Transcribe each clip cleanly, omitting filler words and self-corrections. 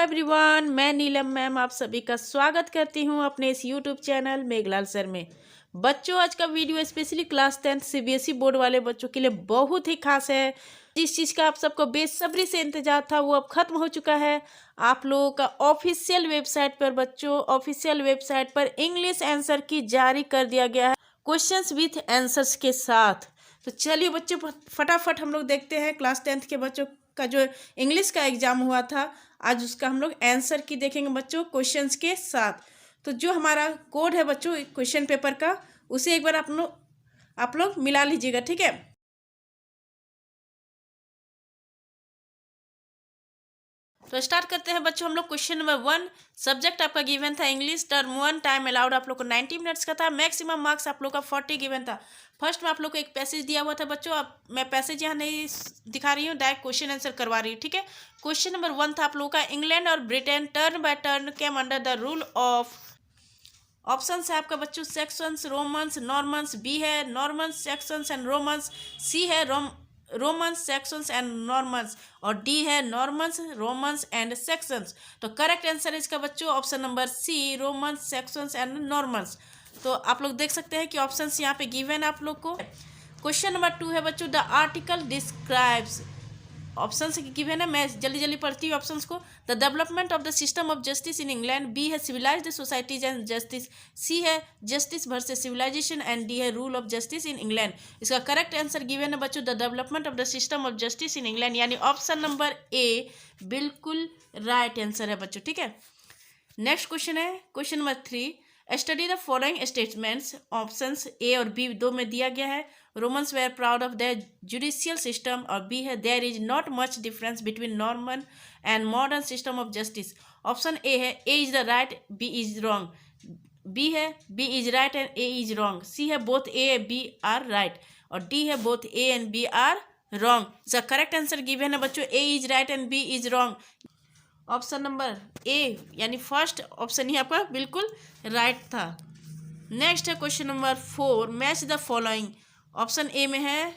Everyone, मैं नीलम ma'am आप सभी का स्वागत करती हूं अपने इस यूट्यूब चैनल मेघलाल सर में। बच्चों, आज का video specially class 10 CBSE board वाले बच्चों के लिए बहुत ही खास है। जिस चीज़ का आप सबको बेसब्री से इंतजार था वो अब खत्म हो चुका है। आप लोगों का ऑफिशियल वेबसाइट पर बच्चों, ऑफिशियल वेबसाइट पर इंग्लिश आंसर की जारी कर दिया गया है, क्वेश्चंस विथ आंसर्स के साथ। तो चलिए बच्चों, फटाफट हम लोग देखते हैं क्लास 10 के बच्चों का जो इंग्लिश का एग्जाम हुआ था, आज उसका हम लोग आंसर की देखेंगे बच्चों, क्वेश्चंस के साथ। तो जो हमारा कोड है बच्चों क्वेश्चन पेपर का, उसे एक बार आप लोग मिला लीजिएगा, ठीक है। तो स्टार्ट करते हैं बच्चों हम लोग। क्वेश्चन नंबर 1, सब्जेक्ट आपका गिवन था इंग्लिश, टर्म 1, टाइम अलाउड आप लोग को 90 मिनट्स का था, मैक्सिमम मार्क्स आप लोग का 40 गिवन था। फर्स्ट में आप लोग को एक पैसेज दिया हुआ था बच्चों, अब मैं पैसेज यहाँ नहीं दिखा रही हूँ, डायरेक्ट क्वेश्चन आंसर करवा रही हूँ, ठीक है। क्वेश्चन नंबर 1 था आप लोगों का, इंग्लैंड और Britain turn by turn came under the rule of. Option है आपका बच्चों सेक्शंस, रोमन्स, नॉर्मन्स। बी है Normans, Saxons and Romans. C है रोमन्स, सेक्शंस एंड नॉर्मन्स। और डी है नॉर्मन्स, रोमन्स एंड सेक्शंस। तो करेक्ट आंसर है इसका बच्चों option number C, Romans, Saxons and Normans. तो आप लोग देख सकते हैं कि ऑप्शंस यहाँ पे गिवन है आप लोग को। क्वेश्चन नंबर 2 है बच्चों, the article describes. Options given है, मैं जल्दी जल्दी पढ़ती हूँ ऑप्शंस को। The development of the system of justice in England. B है civilised societies and justice. C है justice versus civilisation and D है rule of justice in England. इसका करेक्ट आंसर गिवन है बच्चों the development of the system of justice in England, यानी option number A बिल्कुल right answer है बच्चों, ठीक है। नेक्स्ट क्वेश्चन है question number 3, study the following statements. Options A और बी दो में दिया गया है। Romans were proud of their judicial system. और बी है there is not much difference between Norman and modern system of justice. Option A है A is the right, B is wrong. B है B is right and A is wrong. C है both A and B are right. और D है both A and B are wrong. इसका correct answer given है बच्चों A is right and B is wrong. Option number A यानी first option ही आपका बिल्कुल right था। नेक्स्ट है question number 4, match the following. Option A में है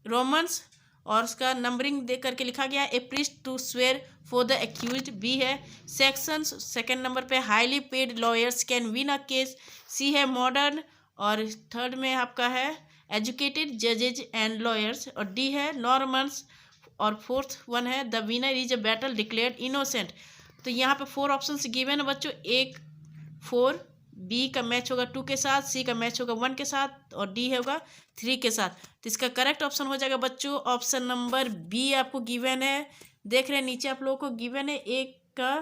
रोमन्स और उसका नंबरिंग दे करके लिखा गया A priest to swear for the accused. B है सेक्शंस, सेकंड नंबर पे highly paid lawyers can win a case. C है मॉडर्न और थर्ड में आपका है एजुकेटेड जजेज एंड लॉयर्स। और डी है नॉर्मन्स और फोर्थ वन है the winner is a battle declared innocent. तो यहाँ पे 4 ऑप्शंस गिवन है बच्चों, 1 4, बी का मैच होगा 2 के साथ, सी का मैच होगा 1 के साथ और डी होगा 3 के साथ। तो इसका करेक्ट ऑप्शन हो जाएगा बच्चों ऑप्शन नंबर बी आपको गिवन है। देख रहे हैं नीचे आप लोगों को गिवन है, एक का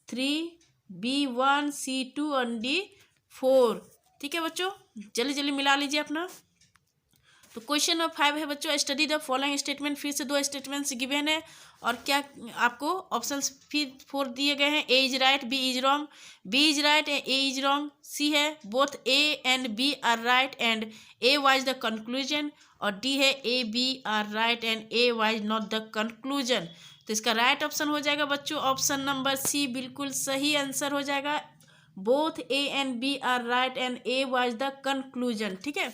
3, बी 1, सी 2 और डी 4, ठीक है बच्चों। जल्दी जल्दी मिला लीजिए अपना। तो क्वेश्चन नंबर 5 है बच्चों, स्टडी द फॉलोइंग स्टेटमेंट। फिर से 2 स्टेटमेंट्स गिवन है और क्या आपको ऑप्शंस फिर 4 दिए गए हैं, A is right, B is wrong. B is right and A is wrong. C है both A and B are right and A wise the conclusion. और डी है A B are right and A wise not the conclusion. तो इसका right option हो जाएगा बच्चों option number सी, बिल्कुल सही आंसर हो जाएगा। Both A and B are right and A wise the conclusion, ठीक है।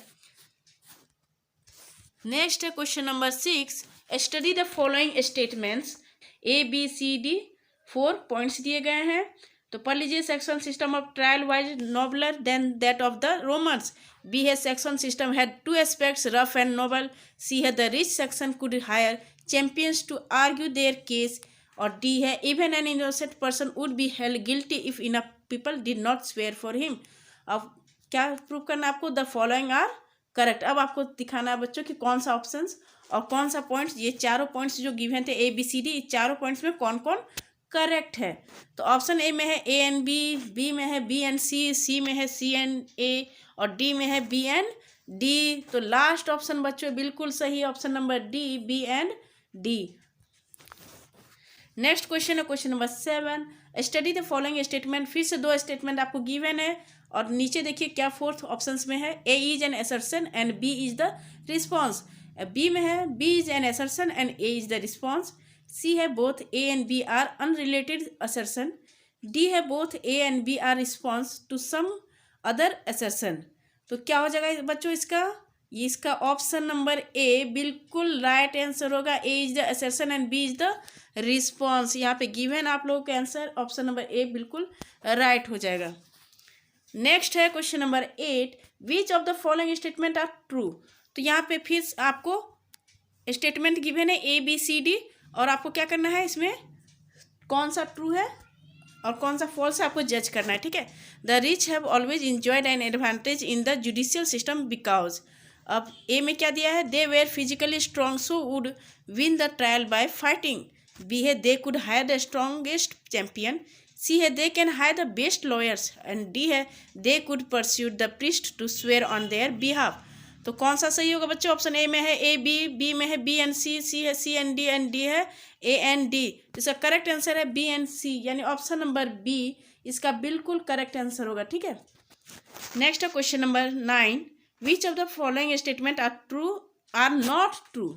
नेक्स्ट है question number 6, study the following statements. A B C D 4 points दिए गए हैं, तो पढ़ लीजिए। Saxon system of trial was nobler than that of the Romans. B है Saxon system had 2 aspects rough and noble. C है the rich Saxon could hire champions to argue there case. और D है even an innocent person would be held guilty if enough people did not swear for him. अब क्या prove करना आपको, the following are correct. अब आपको दिखाना है बच्चों कि कौन सा ऑप्शंस और कौन सा पॉइंट्स, ये चारों पॉइंट्स जो गिवन थे ए बी सी डी, चारों पॉइंट्स में कौन कौन करेक्ट है। तो ऑप्शन ए में है ए एंड बी, बी में है बी एंड सी, सी में है सी एंड ए और डी में है बी एंड डी। तो लास्ट ऑप्शन बच्चों बिल्कुल सही, option number D, B and D. Next question है question number 7, study the following statement. फिर से 2 स्टेटमेंट आपको गिवन है और नीचे देखिए क्या फोर्थ ऑप्शंस में है, A is an assertion and B is the response. B में है B is an assertion and A is the response. C है both A and B are unrelated assertion. D है both A and B are response to some other assertion. तो क्या हो जाएगा बच्चों इसका इसका ऑप्शन नंबर ए बिल्कुल राइट आंसर होगा। A is the assertion and B is the response. यहाँ पे गिवन आप लोगों का आंसर ऑप्शन नंबर ए बिल्कुल राइट हो जाएगा। नेक्स्ट है question number 8, which of the following statement are true. तो यहाँ पे फिर आपको स्टेटमेंट गिवन है ए बी सी डी, और आपको क्या करना है, इसमें कौन सा ट्रू है और कौन सा फॉल्स है आपको जज करना है, ठीक है। The rich have always enjoyed an advantage in the judicial system because. अब ए में क्या दिया है, they were physically strong so would win the trial by fighting. B है they could hire the strongest champion. C है they can hire the best lawyers. And D है they could pursue the priest to swear on their behalf. तो कौन सा सही होगा बच्चों, option A में है ए बी, बी में है बी एंड सी है सी एंड डी है ए एंड डी। इसका करेक्ट आंसर है बी एंड सी, यानी ऑप्शन नंबर बी इसका बिल्कुल करेक्ट आंसर होगा, ठीक है। नेक्स्ट है question number 9, which of the following statement are true are not true.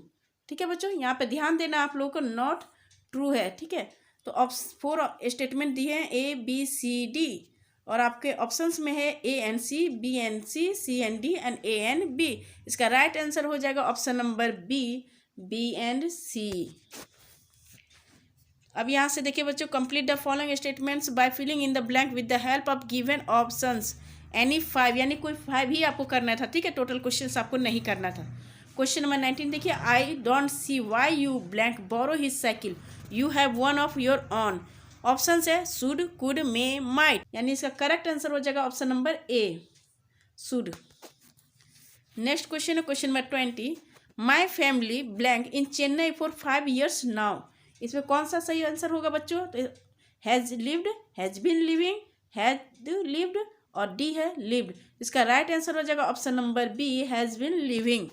ठीक है बच्चों, यहाँ पे ध्यान देना आप लोगों को, नॉट ट्रू है, ठीक है। तो 4 स्टेटमेंट दिए हैं ए बी सी डी, और आपके ऑप्शंस में है A and C, B and C and D and A and B. इसका राइट आंसर हो जाएगा option number B, B and C. अब यहाँ से देखिए बच्चों, complete the following statements by filling in the blank with the help of given options any 5, यानी कोई 5 ही आपको करना था, ठीक है। टोटल क्वेश्चंस आपको नहीं करना था। क्वेश्चन नंबर 19 देखिए, I don't see why you blank borrow his cycle, you have one of your own. Option है शुड, कुड, मे, माइट, यानी इसका करेक्ट आंसर हो जाएगा option number A, should. Next question है question number 20, my family blank in Chennai for 5 years now. इसमें कौन सा सही आंसर होगा बच्चों, तो has lived, has been living, had lived, और डी है लिव्ड। इसका राइट आंसर हो जाएगा option number B, has been living.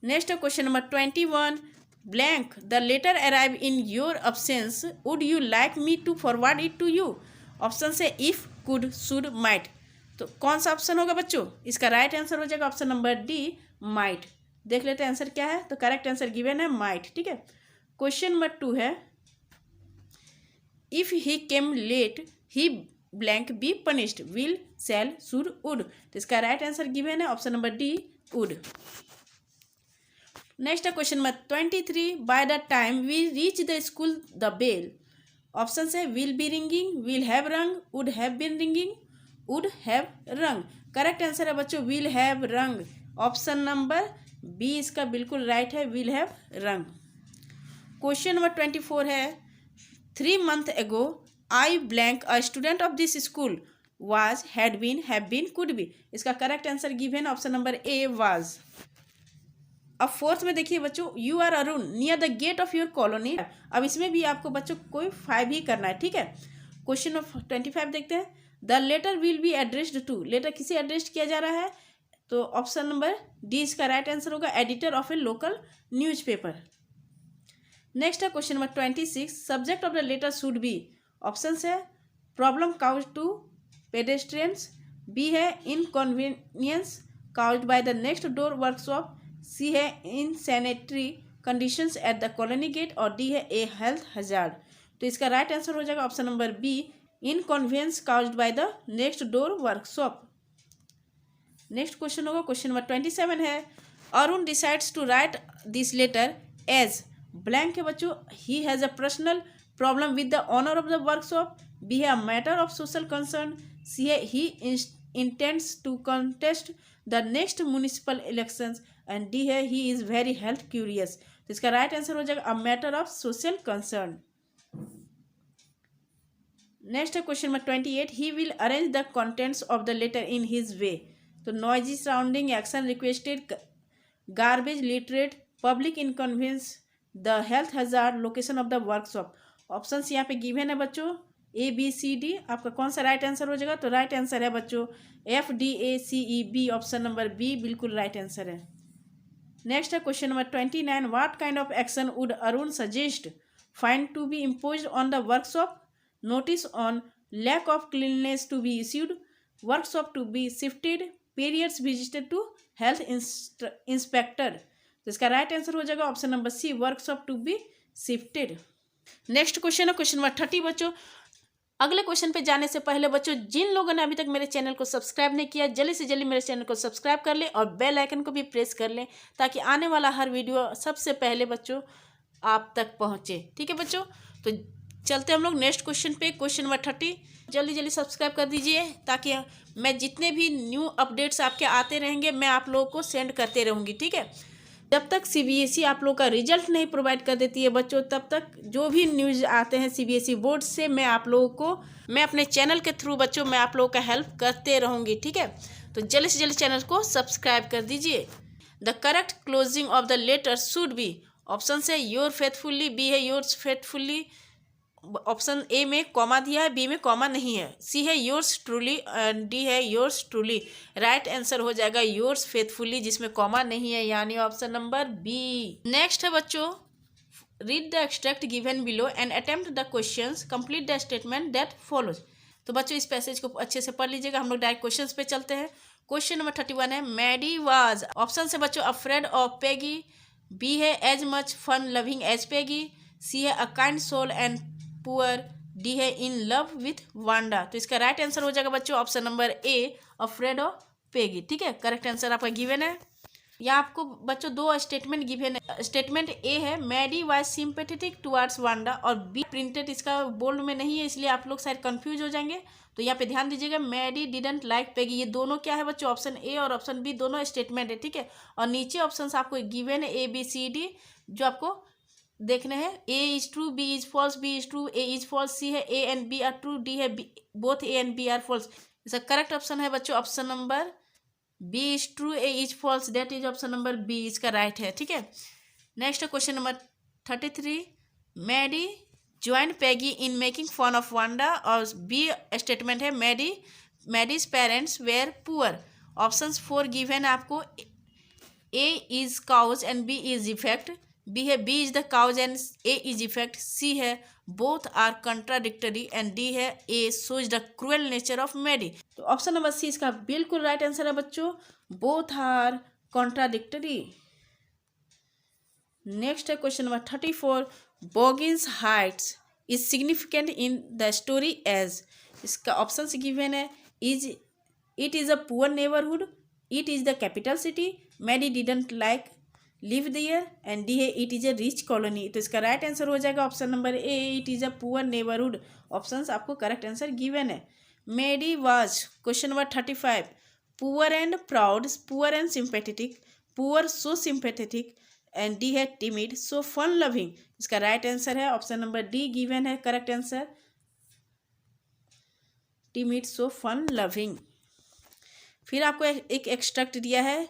Next है question number 21, blank the letter arrive in your absence, would you like me to forward it to you. Option से if, could, should, might. तो कौन सा option होगा बच्चों, इसका right answer हो जाएगा ऑप्शन नंबर डी, माइट। देख लेते हैं आंसर क्या है, तो करेक्ट आंसर गिवन है माइट, ठीक है। क्वेश्चन नंबर 2 है, if he came late he blank be punished, will, shall, should, would. तो इसका राइट आंसर गिवन है option number D, would. Next है question number 23, by the time we reach the school the bell. Option है will be ringing, will have rung, would have been ringing, would have rung. Correct answer है बच्चों will have rung, option number B इसका बिल्कुल right है, will have rung. Question number 24 है, 3 months ago I blank a student of this school, was, had been, have been, could be. इसका correct answer given option number A, was. अब 4th में देखिए बच्चों, you are Arun near the gate of your colony. अब इसमें भी आपको बच्चों कोई 5 ही करना है, ठीक है। क्वेश्चन नंबर 25 देखते हैं, the letter will be addressed to, letter किसे एड्रेस किया जा रहा है, तो ऑप्शन नंबर डी इसका राइट आंसर होगा, editor of a local newspaper. Next है question number 26, subject of the letter should be. Option है problem cause to pedestrians, B है inconvenience caused by the next door workshop, C है insanitary conditions at the colony gate, और D है a health hazard. तो इसका right answer हो जाएगा option number B, inconvenience caused by the next door workshop. Next question होगा question number 27 है, Arun decides to write this letter as blank है बच्चों, he has a personal problem with the owner of the workshop, B है a matter of social concern, C है he intends to contest the next municipal elections, and D है he is very health curious. तो इसका right answer हो जाएगा a matter of social concern. Next है question number 28, he will arrange the contents of the letter in his way. तो noisy surrounding, action requested, garbage littered, public inconvenience, the health hazard, location of the workshop. Option यहाँ पे given है बच्चों ए B C D, आपका कौन सा right answer हो जाएगा, तो राइट आंसर है बच्चों F D A C E B, option number B बिल्कुल राइट आंसर है। नेक्स्ट है question number 29, what kind of action would Arun suggest, fine to be imposed on the workshop, notice on lack of cleanness to be issued, workshop to be shifted, periods visited to health inspector. तो इसका right answer हो जाएगा option number C, workshop to be shifted. Next question है question number 30 बच्चों, अगले question पे जाने से पहले बच्चों, जिन लोगों ने अभी तक मेरे चैनल को सब्सक्राइब नहीं किया, जल्दी से जल्दी मेरे चैनल को सब्सक्राइब कर लें और बेल आइकन को भी प्रेस कर लें, ताकि आने वाला हर वीडियो सबसे पहले बच्चों आप तक पहुँचे। ठीक है बच्चों, तो चलते हम लोग नेक्स्ट क्वेश्चन पे, क्वेश्चन नंबर 30। जल्दी जल्दी सब्सक्राइब कर दीजिए, ताकि मैं जितने भी न्यू अपडेट्स आपके आते रहेंगे मैं आप लोगों को सेंड करते रहूँगी। ठीक है, जब तक सीबीएसई आप लोग का रिजल्ट नहीं प्रोवाइड कर देती है बच्चों, तब तक जो भी न्यूज़ आते हैं सीबीएसई बोर्ड से मैं आप लोगों को, मैं अपने चैनल के थ्रू बच्चों मैं आप लोगों का हेल्प करते रहूँगी। ठीक है, तो जल्दी से जल्दी चैनल को सब्सक्राइब कर दीजिए। The correct closing of the letter should be, option है योर फेथफुल्ली, बी है योर्स फेथफुल्ली, ऑप्शन ए में कॉमा दिया है, बी में कॉमा नहीं है, सी है योर्स ट्रूली, डी है योर्स ट्रूली। राइट आंसर हो जाएगा योर्स फेथफुली, जिसमें कॉमा नहीं है, यानी ऑप्शन नंबर बी। नेक्स्ट है बच्चों, read the extract given below and attempt the questions, complete the statement that follows. तो बच्चों इस पैसेज को अच्छे से पढ़ लीजिएगा। हम लोग डायरेक्ट क्वेश्चंस पे चलते हैं। क्वेश्चन नंबर 31 है, मैडी वाज, ऑप्शन से बच्चों अफ्रेड ऑफ पेगी, बी है as much fun loving as Peggy, C है a kind soul and poor, D है इन लव विथ वांडा। तो इसका राइट आंसर हो जाएगा बच्चों option number A, afraid of Peggy. ठीक है, करेक्ट आंसर आपका गिवन है। यहाँ आपको बच्चों दो स्टेटमेंट गिवन है। स्टेटमेंट ए है Maddie was sympathetic towards Wanda, और बी प्रिंटेड इसका बोल्ड में नहीं है, इसलिए आप लोग शायद कंफ्यूज हो जाएंगे। तो यहाँ पे ध्यान दीजिएगा, मैडी डिडंट लाइक पेगी, ये दोनों क्या है बच्चों, ऑप्शन ए और ऑप्शन बी दोनों स्टेटमेंट है। ठीक है, और नीचे ऑप्शन आपको गिवन है ABCD, जो आपको देखने हैं। A is true, B is false, B is true, A is false, C है A and B are true, D है both A and B are false. इसका करेक्ट ऑप्शन है बच्चों option number B is true, A is false, that is option number B, इसका right है। ठीक है, next question number 33, Maddie join Peggy in making fun of Wanda, और B statement है Maddy's parents were poor. Options 4 given है आपको, A is cause and B is effect, B है B is the cause and A is effect, C है both are contradictory, and D है A shows the cruel nature of Maddie. तो option number C इसका बिल्कुल right answer है बच्चों, both are contradictory. Next है question number 34, Boggins Heights is significant in the story as. इसका option से given है, is it is a poor neighbourhood, it is the capital city, Maddie didn't like live there, and D है it is a rich colony. तो इसका right answer हो जाएगा option number A, it is a poor neighbourhood. Options आपको correct answer given है। Maddie was, question number 35, poor and proud, poor and sympathetic, poor so sympathetic, and D है timid so fun loving. इसका right answer है option number D given है, correct answer timid so fun loving. फिर आपको एक extract दिया है,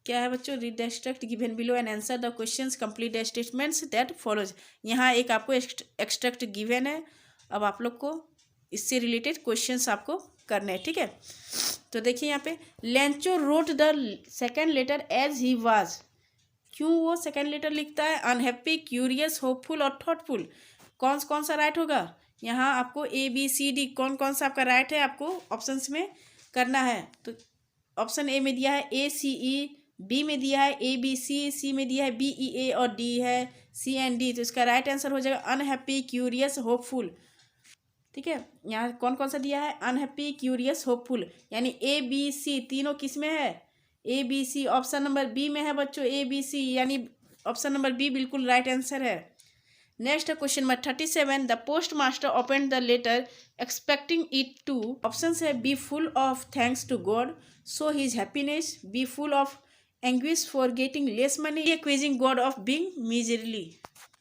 क्या है बच्चों, read the extract given below and answer the questions, complete the statements that follows. यहाँ एक आपको एक्सट्रैक्ट गिवन है, अब आप लोग को इससे रिलेटेड क्वेश्चंस आपको करने हैं। ठीक है, तो देखिए यहाँ पे, Lencho wrote the second letter as he was. क्यों वो सेकेंड लेटर लिखता है, अनहैप्पी, क्यूरियस, होपफुल और थॉटफुल। कौन सा राइट होगा, यहाँ आपको ABCD कौन सा आपका राइट है, आपको ऑप्शंस में करना है। तो ऑप्शन ए में दिया है ACE, बी में दिया है ABC, सी में दिया है BEA, और डी है C&D। तो इसका राइट आंसर हो जाएगा अनहैप्पी, क्यूरियस, होपफुल। ठीक है, यहाँ कौन सा दिया है, अनहैप्पी, क्यूरियस, होपफुल, यानी ABC तीनों किस में है, ABC। ऑप्शन नंबर बी में है बच्चों ABC, यानी ऑप्शन नंबर बी बिल्कुल राइट आंसर है। Next question number 37, the post master open the letter expecting it to, option है B full of thanks to God, so his happiness, B full of anguish for getting less money, accusing God of being miserly.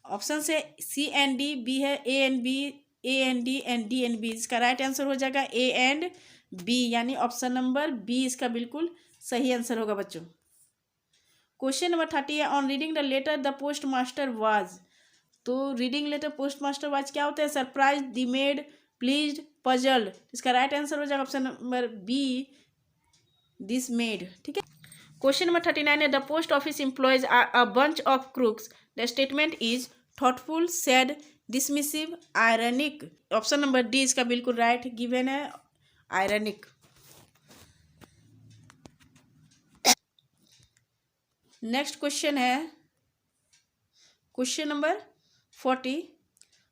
Option है C&D, B है A&B, A&D and D and B। इसका right answer हो जाएगा A and B, यानी option number B इसका बिल्कुल सही आंसर होगा बच्चों। क्वेश्चन नंबर 30 है, on reading the letter the post master was. तो reading letter post master was क्या होता है, सरप्राइज, डिमेड, प्लीज्ड, पजल्ड। इसका राइट आंसर हो जाएगा option number B, dismayed. ठीक है, क्वेश्चन नंबर 39 है, the post office employees are a bunch of crooks, the statement is thoughtful, sad, dismissive, ironic. Option number D इसका बिल्कुल right given है, ironic. Next question है question number 40,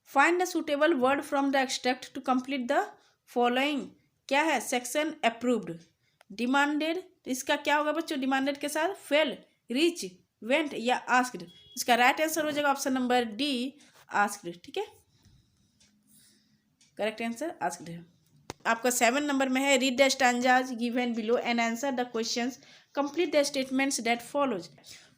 find the suitable word from the extract to complete the following. क्या है? Section approved, demanded, इसका क्या होगा बच्चों? डिमांडेड के साथ फेल, रिच, वेंट या आस्क्ड। इसका राइट आंसर हो जाएगा ऑप्शन नंबर डी, आस्क्ड। ठीक है, करेक्ट आंसर आस्क्ड है। आपका 7 नंबर में है read the stanzas given below and answer the questions, complete the statements that follows.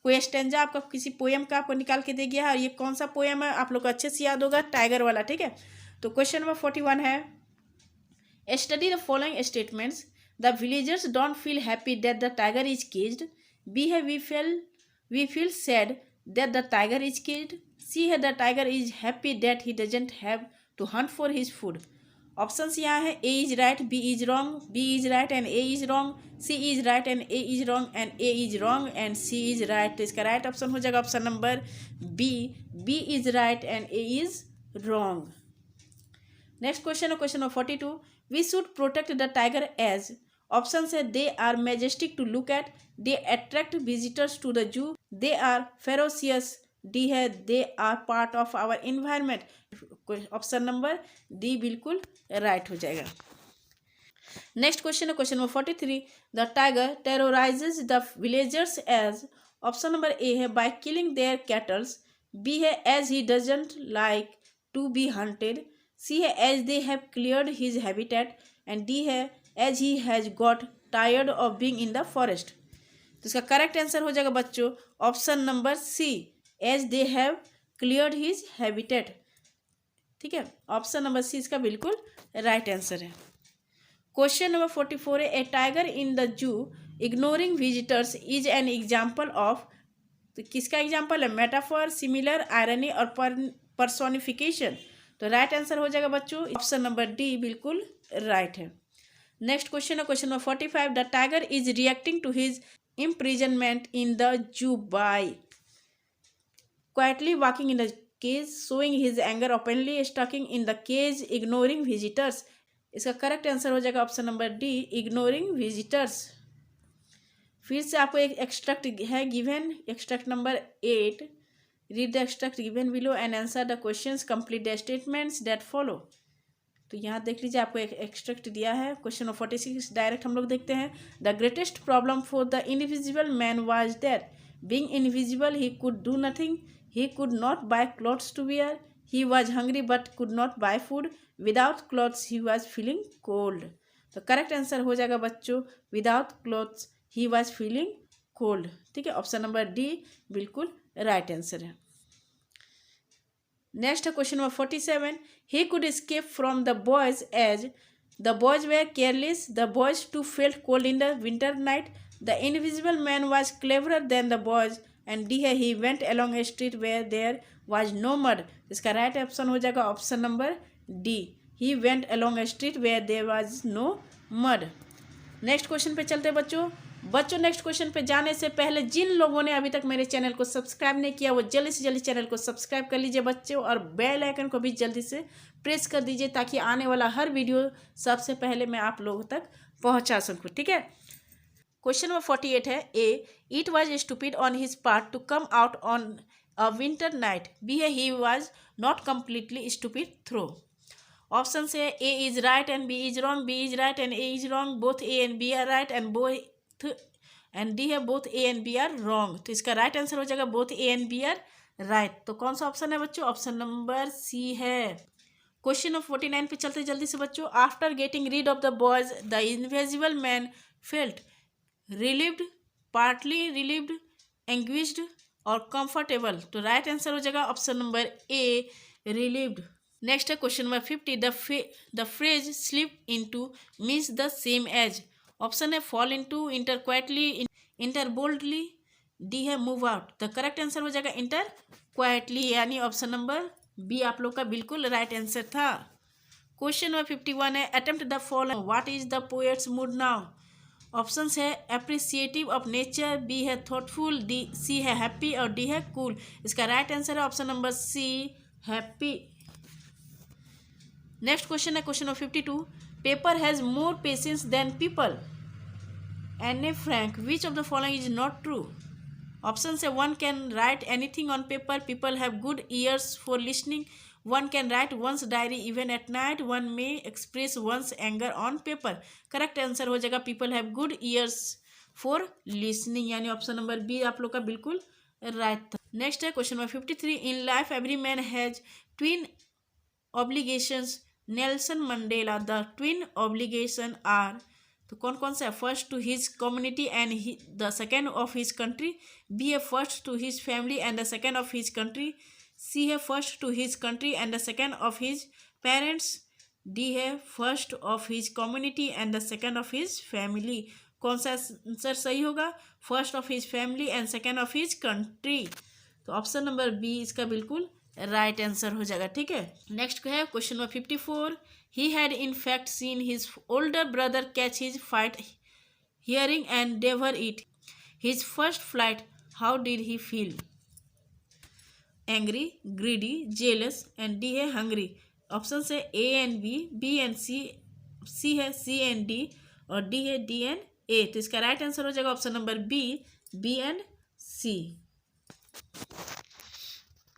कोई स्टैंजा आपका किसी पोएम का आपको निकाल के दे गया है और ये कौन सा पोएम है आप लोग को अच्छे से याद होगा, टाइगर वाला। ठीक है, तो क्वेश्चन नंबर 41 है study the following statements. The villagers don't feel happy that the tiger is caged. B है we feel sad that the tiger is caged. C है the tiger is happy that he doesn't have to hunt for his food. Options यहाँ है A is right, B is wrong, B is right and A is wrong, C is right and A is wrong and A is wrong and C is right. तो इसका right option हो जाएगा option number B is right and A is wrong. Next question है question number 42, we should protect the tiger as. Option है they are majestic to look at, they attract visitors to the zoo, they are ferocious, D है they are part of our environment. Option number D बिल्कुल right हो जाएगा। Next question है question number 43, the tiger terrorises the villagers as. Option number A है by killing their cattles, B है as he doesn't like to be hunted, C है as they have cleared his habitat and D है as he has got tired of being in the forest. तो इसका correct answer हो जाएगा बच्चों option number C, as they have cleared his habitat. ठीक है, option number C इसका बिल्कुल राइट आंसर है। क्वेश्चन नंबर 44 है a tiger in the zoo ignoring visitors is an example of. तो किसका एग्जाम्पल है? मेटाफर, सिमिलर, आयरनी और पर्सोनिफिकेशन। तो राइट आंसर हो जाएगा बच्चों ऑप्शन नंबर डी बिल्कुल राइट है। नेक्स्ट क्वेश्चन है question number 45, the tiger is reacting to his imprisonment in the zoo by quietly walking in the cage, showing his anger openly, stucking in the cage, ignoring visitors। इसका correct answer हो जाएगा option number D, ignoring visitors. फिर से आपको एक extract है given, extract number 8, read the extract given below and answer the questions, complete the statements that follow. तो यहाँ देख लीजिए आपको एक एक्सट्रैक्ट दिया है क्वेश्चन नंबर 46, डायरेक्ट हम लोग देखते हैं। The greatest problem for the invisible man was that being invisible he could do nothing, he could not buy clothes to wear, he was hungry but could not buy food, without clothes he was feeling cold. तो correct answer हो जाएगा बच्चों without clothes he was feeling cold. ठीक है, option number D बिल्कुल right answer है। Next है question number 47, he could escape from the boys as the boys were careless, the boys too felt cold in the winter night, the invisible man was cleverer than the boys and D है he went along a street where there was no mud। इसका right option हो जाएगा option number D, he went along a street where there was no mud। Next question पे चलते हैं बच्चों next question पे जाने से पहले जिन लोगों ने अभी तक मेरे चैनल को सब्सक्राइब नहीं किया वो जल्दी से जल्दी चैनल को सब्सक्राइब कर लीजिए बच्चों, और बेल आइकन को भी जल्दी से प्रेस कर दीजिए ताकि आने वाला हर वीडियो सबसे पहले मैं आप लोगों तक पहुंचा सकूं। ठीक है, क्वेश्चन नंबर 48 है A it was stupid on his part to come out on a winter night, B है he was not completely stupid through. Option से A is right and B is wrong, B is right and A is wrong, both A and B are right and D है both A and B are wrong. तो इसका right answer हो जाएगा both A and B are right. तो कौन सा option है बच्चों? ऑप्शन नंबर सी है। क्वेश्चन नंबर 49 पे चलते जल्दी से बच्चों। After getting rid of the boys the invisible man felt relieved, partly relieved, anguished और कंफर्टेबल। तो राइट आंसर हो जाएगा option number A, relieved. Next है question number 50, the phrase slip into means the same as. Option है fall into, enter quietly, enter boldly, D है move out. The correct answer हो जाएगा enter quietly, यानी option number B आप लोग का बिल्कुल राइट आंसर था। क्वेश्चन नंबर 51 है attempt the following, what is the poet's mood now. Options है अप्रिसिएटिव ऑफ नेचर, बी है थॉटफुल, डी सी है हैप्पी और डी है कूल। इसका राइट आंसर है option number C, happy. Next question है question number 52, paper has more patience than people. Anne Frank, which of the following is not true? Option say one can write anything on paper, people have good ears for listening, one can write one's diary even at night, one may express one's anger on paper. Correct answer हो जाएगा people have good ears for listening, यानी option number B आप लोग का बिल्कुल right था। Next है question number 53, in life every man has twin obligations, Nelson Mandela the twin obligation are, तो कौन कौन सा है? First to his community and the second of his country, B है first to his family and the second of his country, C है first to his country and the second of his parents, D है first of his community and the second of his family. कौन सा answer सही होगा? First of his family and second of his country, तो option number B इसका बिल्कुल right answer हो जाएगा। ठीक है, नेक्स्ट है question number 54, he had in fact seen his older brother catch his fight hearing and devour it. His first flight, how did he feel? Angry, greedy, jealous and D है hungry। Option है A and B, B and C है C and D और D है D and A, तो इसका right answer हो जाएगा option number B, B and C।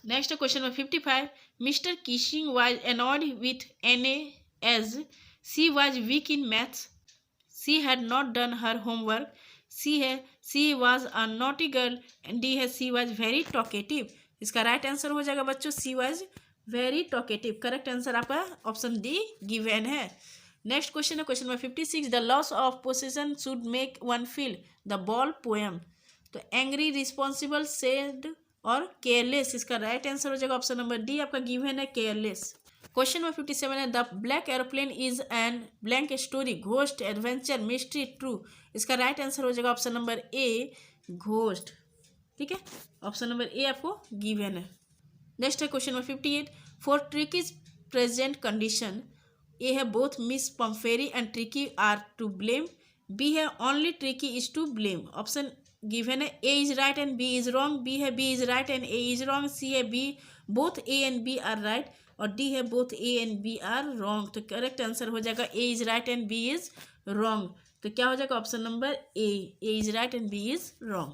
Next question number 55, mister Keishing was annoyed with Anna as she was weak in maths, she had not done her homework, C है she was a naughty girl and D है she was very talkative। इसका right answer हो जाएगा बच्चों she was very talkative। Correct answer आपका option D given है। Next question है question number 56, the loss of possession should make one feel the ball poem, तो angry, responsible, sad और careless. इसका राइट आंसर हो जाएगा ऑप्शन नंबर डी आपका given है केयरलेस। क्वेश्चन नंबर 57 है the black aeroplane is an blank story, ghost, adventure, mystery, true. इसका right answer हो जाएगा ऑप्शन नंबर ए घोस्ट। ठीक है, ऑप्शन नंबर ए आपको गिवन है। नेक्स्ट है question number 58, for Tricki's present condition, A है both Miss Pumphrey and Tricki are to blame, B है only Tricki is to blame. Option given है A is right and B is wrong, B है B is right and A is wrong, C है B both A and B are right और D है both A and B are wrong. तो correct answer हो जाएगा ए is right and B is wrong, तो क्या हो जाएगा option number A is right and B is wrong.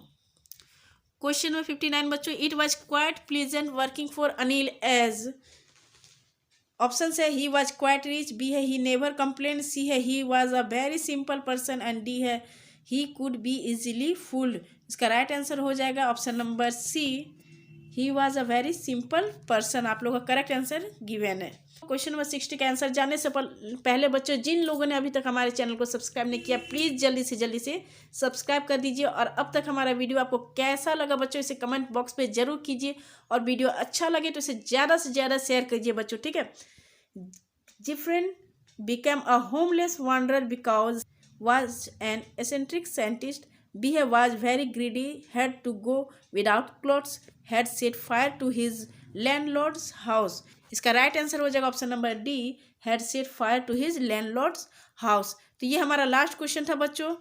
Question number 59 बच्चों, it was quite pleasant working for Anil as, option है he was quite rich, B है he never complain, C है he was a very simple person and D है he could be easily fooled. इसका right answer हो जाएगा option number C, he was a very simple person. आप लोगों का correct answer given है। Question number 60 का आंसर जानने से पहले बच्चों, जिन लोगों ने अभी तक हमारे चैनल को सब्सक्राइब नहीं किया प्लीज़ जल्दी से सब्सक्राइब कर दीजिए, और अब तक हमारा वीडियो आपको कैसा लगा बच्चों इसे कमेंट बॉक्स पे जरूर कीजिए, और वीडियो अच्छा लगे तो इसे ज़्यादा से ज़्यादा शेयर कीजिए बच्चों। ठीक है, Different became a homeless wanderer because was an eccentric scientist, B was very greedy, had to go without clothes, had set fire to his landlord's house। इसका राइट आंसर हो जाएगा option number D, had set fire to his landlord's house। तो ये हमारा last question था बच्चों।